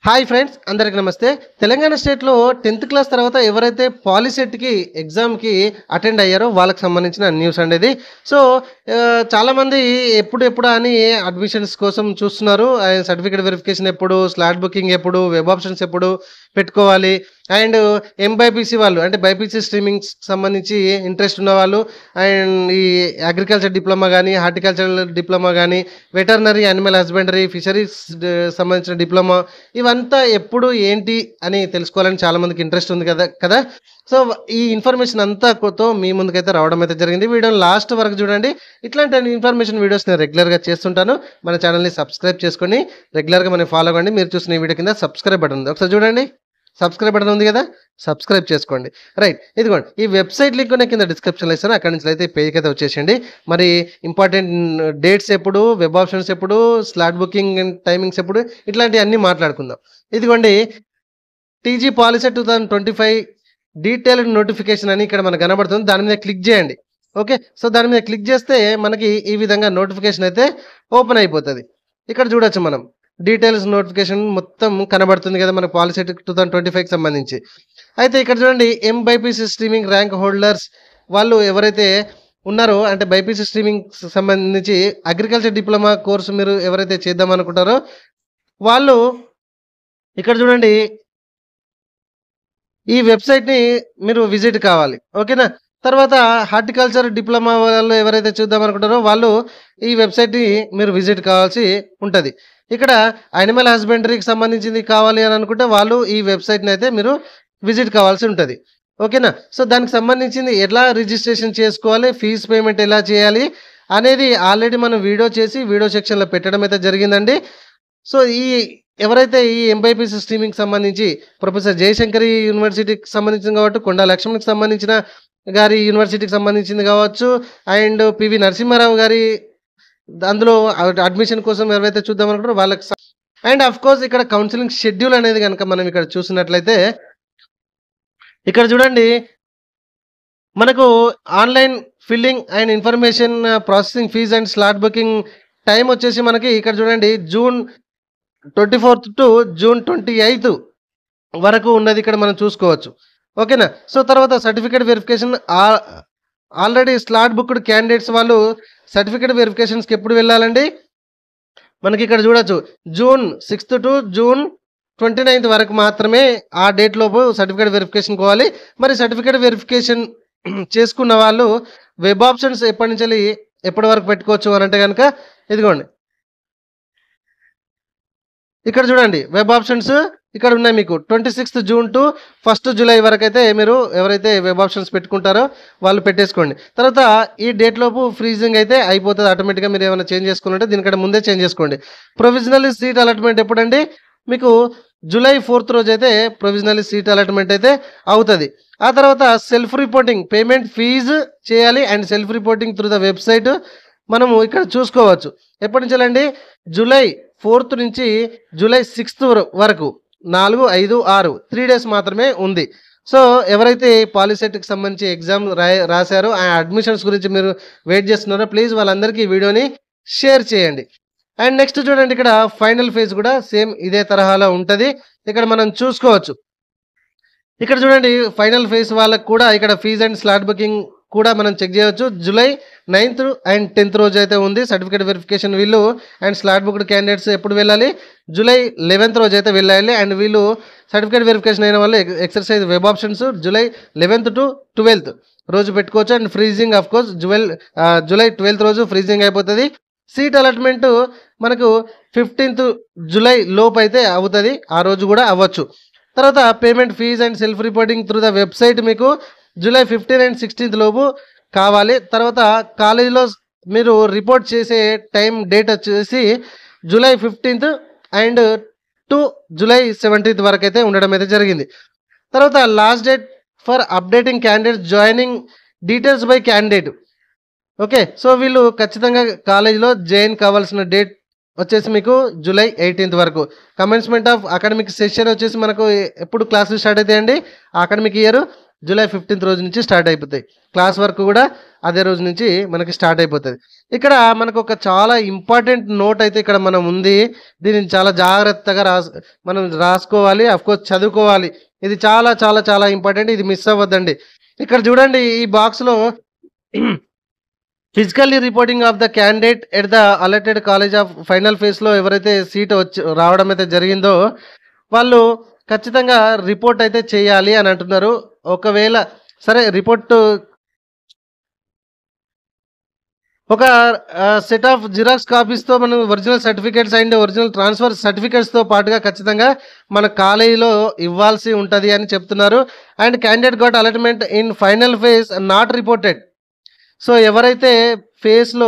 Hi friends, అందరికి నమస్తే. తెలంగాణ స్టేట్లో 10th క్లాస్ తర్వాత ఎవరైతే పాలిసెట్కి ఎగ్జామ్కి అటెండ్ అయ్యారో వాళ్ళకి సంబంధించిన న్యూస్ అండి ఇది. సో చాలామంది ఎప్పుడు అని అడ్మిషన్స్ కోసం చూస్తున్నారు. సర్టిఫికేట్ వెరిఫికేషన్ ఎప్పుడు, స్లాట్ బుకింగ్ ఎప్పుడు, వెబ్ ఆప్షన్స్ ఎప్పుడు పెట్టుకోవాలి. అండ్ ఎంబైపీసీ వాళ్ళు అంటే బైపీసీ స్ట్రీమింగ్ సంబంధించి ఇంట్రెస్ట్ ఉన్న వాళ్ళు, అండ్ ఈ అగ్రికల్చర్ డిప్లొమా కానీ, హార్టికల్చర్ డిప్లొమా కానీ, వెటర్నరీ, యానిమల్ హస్బెండరీ, ఫిషరీస్ సంబంధించిన డిప్లొమా, ఇవంతా ఎప్పుడు ఏంటి అని తెలుసుకోవాలని చాలామందికి ఇంట్రెస్ట్ ఉంది కదా. సో ఈ ఇన్ఫర్మేషన్ అంతా మీ ముందుకైతే రావడం అయితే జరిగింది. వీడియోని లాస్ట్ వరకు చూడండి. ఇట్లాంటి ఇన్ఫర్మేషన్ వీడియోస్ నేను రెగ్యులర్గా చేస్తుంటాను. మన ఛానల్ని సబ్స్క్రైబ్ చేసుకొని రెగ్యులర్గా మనం ఫాలో అవ్వండి. మీరు చూసిన ఈ వీడియో కింద సబ్స్క్రైబ్ బటన్ ఉంది, ఒకసారి చూడండి. సబ్స్క్రైబ్ బటన్ ఉంది కదా, సబ్స్క్రైబ్ చేసుకోండి. రైట్, ఇదిగోండి ఈ వెబ్సైట్ లింక్ నేను కింద డిస్క్రిప్షన్లో ఇస్తాను. అక్కడి నుంచి అయితే పేజ్కి అయితే వచ్చేసేయండి. మరి ఇంపార్టెంట్ డేట్స్ ఎప్పుడు, వెబ్ ఆప్షన్స్ ఎప్పుడు, స్లాట్ బుకింగ్ అండ్ టైమింగ్స్ ఎప్పుడు, ఇట్లాంటివి అన్నీ మాట్లాడుకుందాం. ఇదిగోండి టీజీ పాలిసెట్ 2025 డీటెయిల్డ్ నోటిఫికేషన్ అని ఇక్కడ మనకు కనబడుతుంది. దాని మీద క్లిక్ చేయండి. ఓకే, సో దాని మీద క్లిక్ చేస్తే మనకి ఈ విధంగా నోటిఫికేషన్ అయితే ఓపెన్ అయిపోతుంది. ఇక్కడ చూడొచ్చు మనం డీటెయిల్స్ నోటిఫికేషన్ మొత్తం కనబడుతుంది కదా మనకు పాలిసెట్ 2025కి సంబంధించి. అయితే ఇక్కడ చూడండి ఎంబైపీసీ స్ట్రీమింగ్ ర్యాంక్ హోల్డర్స్ వాళ్ళు ఎవరైతే ఉన్నారో, అంటే బైపీసీ స్ట్రీమింగ్ సంబంధించి అగ్రికల్చర్ డిప్లొమా కోర్సు మీరు ఎవరైతే చేద్దాం అనుకుంటారో వాళ్ళు ఇక్కడ చూడండి ఈ వెబ్సైట్ని మీరు విజిట్ కావాలి. ఓకేనా. తర్వాత హార్టికల్చర్ డిప్లొమా వాళ్ళు ఎవరైతే చూద్దాం అనుకుంటారో వాళ్ళు ఈ వెబ్సైట్ని మీరు విజిట్ కావాల్సి ఉంటుంది. ఇక్కడ యానిమల్ హస్బెండరీకి సంబంధించింది కావాలి అని అనుకుంటే వాళ్ళు ఈ వెబ్సైట్ని అయితే మీరు విజిట్ కావాల్సి ఉంటుంది. ఓకేనా. సో దానికి సంబంధించింది ఎలా రిజిస్ట్రేషన్ చేసుకోవాలి, ఫీజు పేమెంట్ ఎలా చేయాలి అనేది ఆల్రెడీ మనం వీడియో చేసి వీడియో సెక్షన్లో పెట్టడం అయితే జరిగిందండి. సో ఎవరైతే ఈ ఎంబైపీసీ స్ట్రీమింగ్ సంబంధించి ప్రొఫెసర్ జయశంకరి యూనివర్సిటీకి సంబంధించింది కావచ్చు, కొండా లక్ష్మణ్కి సంబంధించిన గారి యూనివర్సిటీకి సంబంధించింది కావచ్చు, అండ్ పివి నరసింహారావు గారి అందులో అడ్మిషన్ కోసం ఎవరైతే చూద్దాం అనుకుంటారో వాళ్ళకి, అండ్ అఫ్ కోర్స్ ఇక్కడ కౌన్సిలింగ్ షెడ్యూల్ అనేది కనుక మనం ఇక్కడ చూసినట్లయితే ఇక్కడ చూడండి మనకు online filling and information processing fees and slot booking time వచ్చేసి మనకి ఇక్కడ చూడండి June 24th to June 28th వరకు ఉన్నది ఇక్కడ మనం చూసుకోవచ్చు. ఓకేనా. సో తర్వాత certificate verification already slot booked candidates వాళ్ళు సర్టిఫికేట్ వెరిఫికేషన్స్కి ఎప్పుడు వెళ్ళాలండి, మనకి ఇక్కడ చూడొచ్చు June 6th to June 29th వరకు మాత్రమే ఆ డేట్ లోపు సర్టిఫికేట్ వెరిఫికేషన్ పోవాలి. మరి సర్టిఫికేట్ వెరిఫికేషన్ చేసుకున్న వాళ్ళు వెబ్ ఆప్షన్స్ ఎప్పటి నుంచి ఎప్పటి వరకు పెట్టుకోవచ్చు అని అంటే కనుక ఇదిగోండి ఇక్కడ చూడండి వెబ్ ఆప్షన్స్ ఇక్కడ ఉన్నాయి మీకు 26th June to 1st July వరకు అయితే మీరు ఎవరైతే వెబ్ ఆప్షన్స్ పెట్టుకుంటారో వాళ్ళు పెట్టేసుకోండి. తర్వాత ఈ డేట్ లోపు ఫ్రీజింగ్ అయితే అయిపోతుంది ఆటోమేటిక్గా. మీరు ఏమైనా చేంజ్ చేసుకోవాలంటే దీనికంటే ముందే చేంజ్ చేసుకోండి. ప్రొవిజనల్ సీట్ అలాట్మెంట్ ఎప్పుడండి, మీకు July 4th రోజు అయితే ప్రొవిజనల్ సీట్ అలాట్మెంట్ అయితే అవుతుంది. ఆ తర్వాత సెల్ఫ్ రిపోర్టింగ్ పేమెంట్ ఫీజు చేయాలి and self reporting through the website మనము ఇక్కడ చూసుకోవచ్చు. ఎప్పటి నుంచి అండి, July 4th నుంచి July 6th వరకు 4, 5, 6 3 days మాత్రమే ఉంది. సో ఎవరైతే పాలిసెట్కి సంబంధించి ఎగ్జామ్ రాశారో ఆ అడ్మిషన్స్ గురించి మీరు వెయిట్ చేస్తున్నారో ప్లీజ్ వాళ్ళందరికీ ఈ వీడియోని షేర్ చేయండి. అండ్ నెక్స్ట్ చూడండి ఇక్కడ ఫైనల్ ఫేజ్ కూడా సేమ్ ఇదే తరహాలో ఉంటుంది. ఇక్కడ మనం చూసుకోవచ్చు. ఇక్కడ చూడండి ఫైనల్ ఫేజ్ వాళ్ళకు కూడా ఇక్కడ ఫీజ్ అండ్ స్లాట్ బుకింగ్ కూడా మనం చెక్ చేయవచ్చు. July 9th and 10th రోజు అయితే ఉంది సర్టిఫికేట్ వెరిఫికేషన్. వీళ్ళు అండ్ స్లాట్ బుక్డ్ క్యాండిడేట్స్ ఎప్పుడు వెళ్ళాలి, July 11th రోజు అయితే వెళ్ళాలి. అండ్ వీళ్ళు సర్టిఫికేట్ వెరిఫికేషన్ అయిన వాళ్ళు exercise web options July 11th to 12th రోజు పెట్టుకోవచ్చు. And freezing of course July 12th రోజు ఫ్రీజింగ్ అయిపోతుంది. సీట్ అలాట్మెంట్ మనకు 15th July లోపు అయితే అవుతుంది, ఆ రోజు కూడా అవ్వచ్చు. తర్వాత payment fees and self reporting through the website మీకు July 15 and 16th లోపు కావాలి. తర్వాత కాలేజీలో మీరు రిపోర్ట్ చేసే డేట్ వచ్చేసి July 15th and to July 17th వరకు అయితే ఉండడం అయితే జరిగింది. తర్వాత last date for updating candidates joining details by candidate. Okay, so వీళ్ళు ఖచ్చితంగా కాలేజీలో జాయిన్ కావాల్సిన డేట్ వచ్చేసి మీకు July 18th వరకు. కమెన్స్మెంట్ ఆఫ్ అకాడమిక్ సెషన్ వచ్చేసి మనకు ఎప్పుడు క్లాసులు స్టార్ట్ అవుతాయండి, అకాడమిక్ ఇయర్ జూలై 15th రోజు నుంచి స్టార్ట్ అయిపోతాయి. క్లాస్ వర్క్ కూడా అదే రోజు నుంచి మనకి స్టార్ట్ అయిపోతుంది. ఇక్కడ మనకు ఒక చాలా ఇంపార్టెంట్ నోట్ అయితే ఇక్కడ మనం ఉంది. దీనిని చాలా జాగ్రత్తగా మనం రాసుకోవాలి, అఫ్కోర్స్ చదువుకోవాలి. ఇది చాలా చాలా చాలా ఇంపార్టెంట్. ఇది మిస్ అవ్వద్దండి. ఇక్కడ చూడండి ఈ బాక్స్లో physically reporting of the candidate at the alerted college of final ఫేజ్లో ఎవరైతే సీట్ రావడం అయితే జరిగిందో వాళ్ళు ఖచ్చితంగా రిపోర్ట్ అయితే చేయాలి అని అంటున్నారు. ఒకవేళ సరే రిపోర్ట్ ఒక సెట్ ఆఫ్ జిరాక్స్ కాపీస్తో మనం original certificates and original transfer సర్టిఫికేట్స్తో పాటుగా ఖచ్చితంగా మన కాలేజీలో ఇవ్వాల్సి ఉంటుంది అని చెప్తున్నారు. And candidate got allotment in final phase not reported. So ఎవరైతే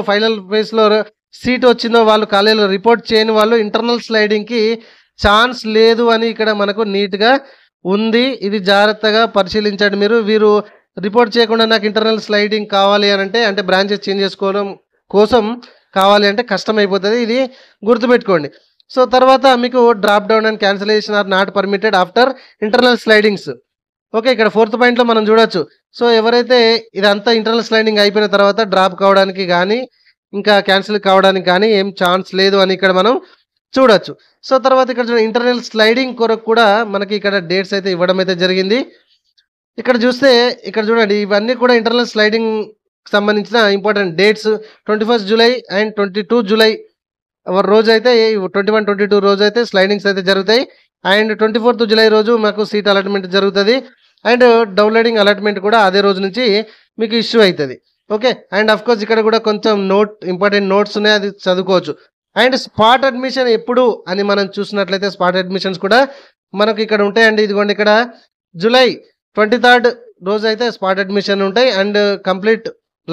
ఫైనల్ ఫేజ్లో సీట్ వచ్చిందో వాళ్ళు కాలేజీలో రిపోర్ట్ చేయని వాళ్ళు ఇంటర్నల్ స్లైడింగ్కి ఛాన్స్ లేదు అని ఇక్కడ మనకు నీట్గా ఉంది. ఇది జాగ్రత్తగా పరిశీలించండి. వీరు రిపోర్ట్ చేయకుండా నాకు ఇంటర్నల్ స్లైడింగ్ కావాలి అని అంటే బ్రాంచెస్ చేంజ్ చేసుకోవడం కోసం కావాలి అంటే కష్టమైపోతుంది. ఇది గుర్తుపెట్టుకోండి. సో తర్వాత మీకు drop down and cancellation are not permitted after internal slidings. Okay, ఇక్కడ 4th పాయింట్లో మనం చూడొచ్చు. సో ఎవరైతే ఇదంతా ఇంటర్నల్ స్లైడింగ్ అయిపోయిన తర్వాత డ్రాప్ కావడానికి కానీ ఇంకా క్యాన్సిల్ కావడానికి కానీ ఏం ఛాన్స్ లేదు అని ఇక్కడ మనం చూడొచ్చు. సో తర్వాత ఇక్కడ చూడండి ఇంటర్నల్ స్లైడింగ్ కొరకు కూడా మనకి ఇక్కడ డేట్స్ అయితే ఇవ్వడం అయితే జరిగింది. ఇక్కడ చూస్తే ఇక్కడ చూడండి ఇవన్నీ కూడా ఇంటర్నల్ స్లైడింగ్ సంబంధించిన important dates. 21st July and 22 July రోజు అయితే 21, 22 రోజు అయితే స్లైడింగ్స్ అయితే జరుగుతాయి. అండ్ 24th జూలై రోజు మాకు సీట్ అలాట్మెంట్ జరుగుతుంది. అండ్ డౌన్లోడింగ్ అలాట్మెంట్ కూడా అదే రోజు నుంచి మీకు ఇష్యూ అవుతుంది. ఓకే, అండ్ అఫ్కోర్స్ ఇక్కడ కూడా కొంచెం ఇంపార్టెంట్ నోట్స్ ఉన్నాయి, అది చదువుకోవచ్చు. అండ్ స్పాట్ అడ్మిషన్ ఎప్పుడు అని మనం చూసినట్లయితే స్పాట్ అడ్మిషన్స్ కూడా మనకు ఇక్కడ ఉంటాయండి. ఇదిగోండి ఇక్కడ జూలై 23rd రోజు అయితే స్పాట్ అడ్మిషన్ ఉంటాయి. And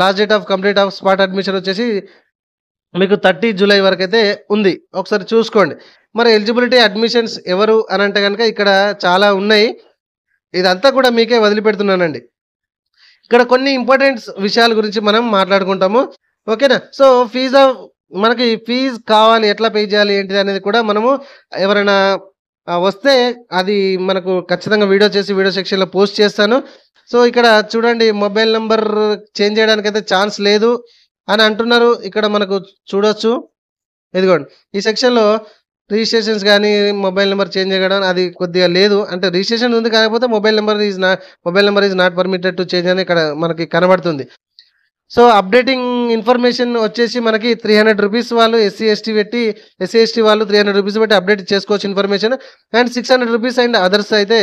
last date of complete of spot admission వచ్చేసి మీకు 30 జూలై వరకు అయితే ఉంది. ఒకసారి చూసుకోండి. మరి ఎలిజిబిలిటీ అడ్మిషన్స్ ఎవరు అని అంటే కనుక ఇక్కడ చాలా ఉన్నాయి. ఇదంతా కూడా మీకే వదిలిపెడుతున్నానండి. ఇక్కడ కొన్ని ఇంపార్టెంట్ విషయాల గురించి మనం మాట్లాడుకుంటాము. ఓకేనా? సో మనకి ఫీజు కావాలి, ఎట్లా పే చేయాలి ఏంటిది అనేది కూడా మనము ఎవరైనా వస్తే అది మనకు ఖచ్చితంగా వీడియో చేసి వీడియో సెక్షన్లో పోస్ట్ చేస్తాను. సో ఇక్కడ చూడండి మొబైల్ నెంబర్ చేంజ్ చేయడానికి అయితే ఛాన్స్ లేదు అని అంటున్నారు. ఇక్కడ మనకు చూడొచ్చు, ఇదిగోండి ఈ సెక్షన్లో రిజిస్ట్రేషన్స్ కానీ మొబైల్ నెంబర్ చేంజ్ చేయడం అది కొద్దిగా లేదు. అంటే రిజిస్ట్రేషన్ ఉంది కాకపోతే mobile number is not permitted to change అని ఇక్కడ మనకి కనబడుతుంది. సో అప్డేటింగ్ ఇన్ఫర్మేషన్ వచ్చేసి మనకి 300 రూపీస్ వాళ్ళు ఎస్సీ ఎస్టీ వాళ్ళు 300 రూపీస్ పెట్టి అప్డేట్ చేసుకోవచ్చు information. And 600 rupees and others అయితే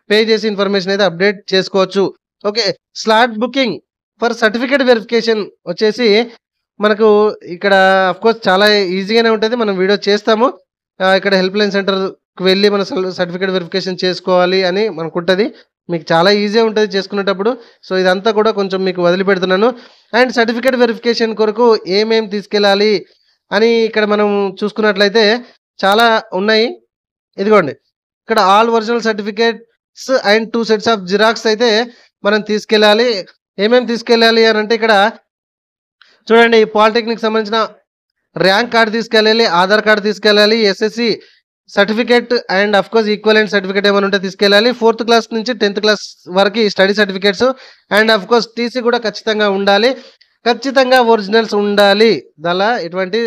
పే చేసి ఇన్ఫర్మేషన్ అయితే అప్డేట్ చేసుకోవచ్చు. Okay, slot booking for certificate verification వచ్చేసి మనకు ఇక్కడ అఫ్కోర్స్ చాలా ఈజీగానే ఉంటుంది, మనం వీడియో చేస్తాము. ఇక్కడ హెల్ప్ లైన్ సెంటర్కి వెళ్ళి మన సర్టిఫికేట్ వెరిఫికేషన్ చేసుకోవాలి అని మనకు ఉంటుంది. మీకు చాలా ఈజీగా ఉంటుంది చేసుకునేటప్పుడు. సో ఇదంతా కూడా కొంచెం మీకు వదిలిపెడుతున్నాను. అండ్ సర్టిఫికేట్ వెరిఫికేషన్ కొరకు ఏమేమి తీసుకెళ్ళాలి అని ఇక్కడ మనం చూసుకున్నట్లయితే చాలా ఉన్నాయి. ఇదిగోండి ఇక్కడ all original certificates and 2 sets of xerox అయితే మనం తీసుకెళ్ళాలి. ఏమేమి తీసుకెళ్ళాలి అని అంటే ఇక్కడ చూడండి పాలిటెక్నిక్ సంబంధించిన ర్యాంక్ కార్డు తీసుకెళ్ళాలి, ఆధార్ కార్డు తీసుకెళ్ళాలి, SSC certificate and of course equivalent certificate ఏమైనా ఉంటే తీసుకెళ్ళాలి. 4th క్లాస్ నుంచి 10th క్లాస్ వరకు study certificates and of course TC కూడా ఖచ్చితంగా ఉండాలి. ఖచ్చితంగా ఒరిజినల్స్ ఉండాలి, దానిలో ఎటువంటి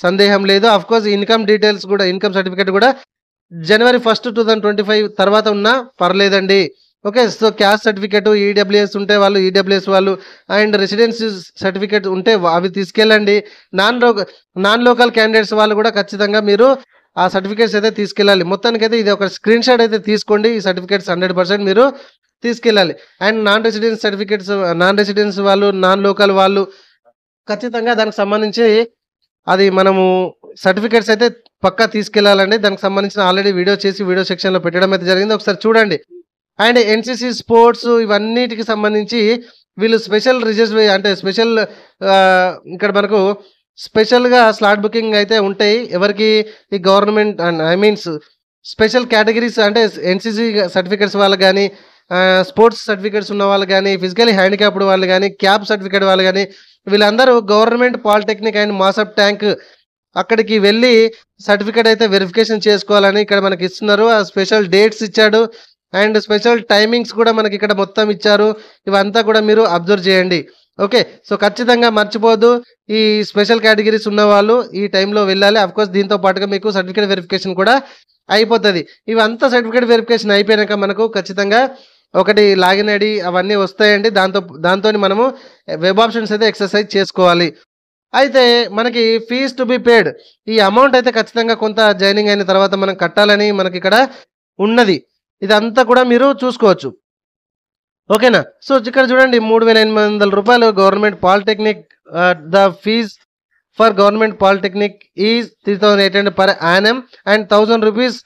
సందేహం లేదు. అఫ్కోర్స్ ఇన్కమ్ డీటెయిల్స్ కూడా, ఇన్కమ్ సర్టిఫికేట్ కూడా January 1st 2025 తర్వాత ఉన్నా పర్లేదండి. Okay, so caste certificate EWS ఉంటే వాళ్ళు ఈడబ్ల్యూఎస్ వాళ్ళు అండ్ రెసిడెన్స్ సర్టిఫికేట్ ఉంటే అవి తీసుకెళ్ళండి. నాన్ లోకల్ క్యాండిడేట్స్ వాళ్ళు కూడా ఖచ్చితంగా మీరు ఆ సర్టిఫికేట్స్ అయితే తీసుకెళ్ళాలి. మొత్తానికైతే ఇది ఒక స్క్రీన్ షాట్ అయితే తీసుకోండి. ఈ సర్టిఫికేట్స్ 100% మీరు తీసుకెళ్ళాలి. అండ్ నాన్ రెసిడెన్స్ వాళ్ళు, నాన్ లోకల్ వాళ్ళు ఖచ్చితంగా దానికి సంబంధించి అది మనము సర్టిఫికేట్స్ అయితే పక్కా తీసుకెళ్ళాలండి. దానికి సంబంధించిన ఆల్రెడీ వీడియో చేసి వీడియో సెక్షన్లో పెట్టడం అయితే జరిగింది, ఒకసారి చూడండి. అండ్ ఎన్సిసి స్పోర్ట్స్ ఇవన్నిటికి సంబంధించి వీళ్ళు స్పెషల్ అంటే స్పెషల్ ఇక్కడ మనకు స్పెషల్గా స్లాట్ బుకింగ్ అయితే ఉంటాయి. ఎవరికి ఈ గవర్నమెంట్ స్పెషల్ కేటగిరీస్ అంటే ఎన్సిసి సర్టిఫికేట్స్ వాళ్ళు కానీ, స్పోర్ట్స్ సర్టిఫికేట్స్ ఉన్న వాళ్ళు కానీ, ఫిజికలీ హ్యాండిక్యాప్డ్ వాళ్ళు కానీ, క్యాప్ సర్టిఫికేట్ వాళ్ళు కానీ వీళ్ళందరూ గవర్నమెంట్ పాలిటెక్నిక్ అండ్ మాసప్ ట్యాంక్ అక్కడికి వెళ్ళి సర్టిఫికేట్ అయితే వెరిఫికేషన్ చేసుకోవాలని ఇక్కడ మనకి ఇస్తున్నారు. ఆ స్పెషల్ డేట్స్ ఇచ్చాడు. అండ్ స్పెషల్ టైమింగ్స్ కూడా మనకి ఇక్కడ మొత్తం ఇచ్చారు. ఇవంతా కూడా మీరు అబ్జర్వ్ చేయండి. ఓకే. సో ఖచ్చితంగా మర్చిపోవద్దు. ఈ స్పెషల్ కేటగిరీస్ ఉన్నవాళ్ళు ఈ టైంలో వెళ్ళాలి. అఫ్‌కోర్స్ దీంతో పాటుగా మీకు సర్టిఫికేట్ వెరిఫికేషన్ కూడా అయిపోతది. ఇవంతా సర్టిఫికేట్ వెరిఫికేషన్ అయిపోయినాక మనకు ఖచ్చితంగా ఒకటి లాగిన్ ఐడీ అవన్నీ వస్తాయండి. దాంతోని మనము వెబ్ ఆప్షన్స్ అయితే ఎక్సర్సైజ్ చేసుకోవాలి. అయితే మనకి ఫీజ్ టు బి పేడ్ ఈ అమౌంట్ అయితే ఖచ్చితంగా కొంత జాయినింగ్ అయిన తర్వాత మనం కట్టాలని మనకిక్కడ ఉన్నది. ఇదంతా కూడా మీరు చూసుకోవచ్చు. ఓకేనా. సో ఇక్కడ చూడండి రూ. 3,800 government polytechnic the fees for government polytechnic is 3,800 per annum and ₹1,000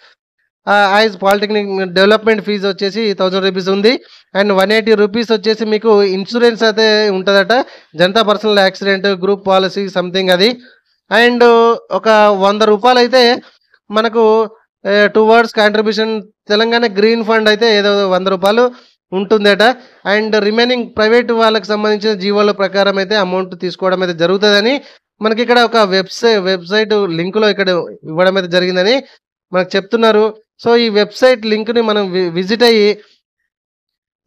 as polytechnic development fees వచ్చేసి ₹1,000 ఉంది. అండ్ ₹180 వచ్చేసి మీకు ఇన్సూరెన్స్ అయితే ఉంటుందట. Janata personal accident group policy something అది. అండ్ ఒక ₹100 అయితే మనకు towards contribution Telangana green fund అయితే ఏదో ₹100 ఉంటుందట. అండ్ రిమైనింగ్ ప్రైవేట్ వాళ్ళకి సంబంధించిన జీవోల ప్రకారం అయితే అమౌంట్ తీసుకోవడం అయితే జరుగుతుందని మనకి ఇక్కడ ఒక వెబ్సైట్ లింకులో ఇక్కడ ఇవ్వడం అయితే జరిగిందని మనకు చెప్తున్నారు. సో ఈ వెబ్సైట్ లింక్ని మనం విజిట్ అయ్యి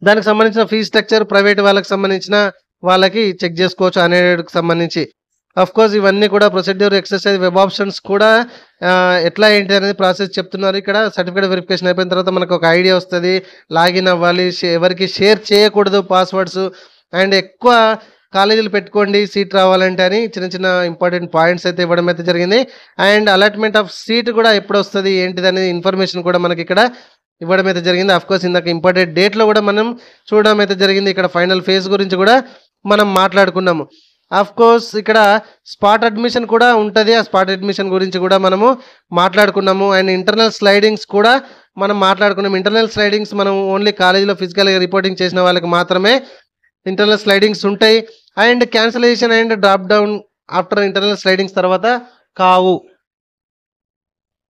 దానికి సంబంధించిన ఫీ స్ట్రక్చర్ ప్రైవేట్ వాళ్ళకి సంబంధించిన వాళ్ళకి చెక్ చేసుకోవచ్చు అన్ఎయిడెడ్కి సంబంధించి. కోర్స్ ఇవన్నీ కూడా ప్రొసీడ్యూర్ ఎక్సర్సైజ్ వెబ్ ఆప్షన్స్ కూడా ఎట్లా ఏంటి అనేది ప్రాసెస్ చెప్తున్నారు. ఇక్కడ సర్టిఫికేట్ వెరిఫికేషన్ అయిపోయిన తర్వాత మనకు ఒక ఐడియా వస్తుంది. లాగిన్ అవ్వాలి, ఎవరికి షేర్ చేయకూడదు పాస్వర్డ్స్, అండ్ ఎక్కువ కాలేజీలు పెట్టుకోండి సీట్ రావాలంటే అని చిన్న చిన్న ఇంపార్టెంట్ పాయింట్స్ అయితే ఇవ్వడం అయితే జరిగింది. అండ్ అలాట్మెంట్ ఆఫ్ సీట్ కూడా ఎప్పుడు వస్తుంది ఏంటిది అనేది ఇన్ఫర్మేషన్ కూడా మనకి ఇక్కడ ఇవ్వడం అయితే జరిగింది. కోర్స్ ఇందాక ఇంపార్టెంట్ డేట్లో కూడా మనం చూడడం అయితే జరిగింది. ఇక్కడ ఫైనల్ ఫేజ్ గురించి కూడా మనం మాట్లాడుకున్నాము. కోర్స్ ఇక్కడ స్పాట్ అడ్మిషన్ కూడా ఉంటుంది. ఆ స్పాట్ అడ్మిషన్ గురించి కూడా మనము మాట్లాడుకున్నాము. అండ్ ఇంటర్నల్ స్లైడింగ్స్ కూడా మనం మాట్లాడుకున్నాము. ఇంటర్నల్ స్లైడింగ్స్ మనం ఓన్లీ కాలేజీలో ఫిజికల్గా రిపోర్టింగ్ చేసిన వాళ్ళకి మాత్రమే ఇంటర్నల్ స్లైడింగ్స్ ఉంటాయి. And cancellation and drop down after internal slidings తర్వాత కావు.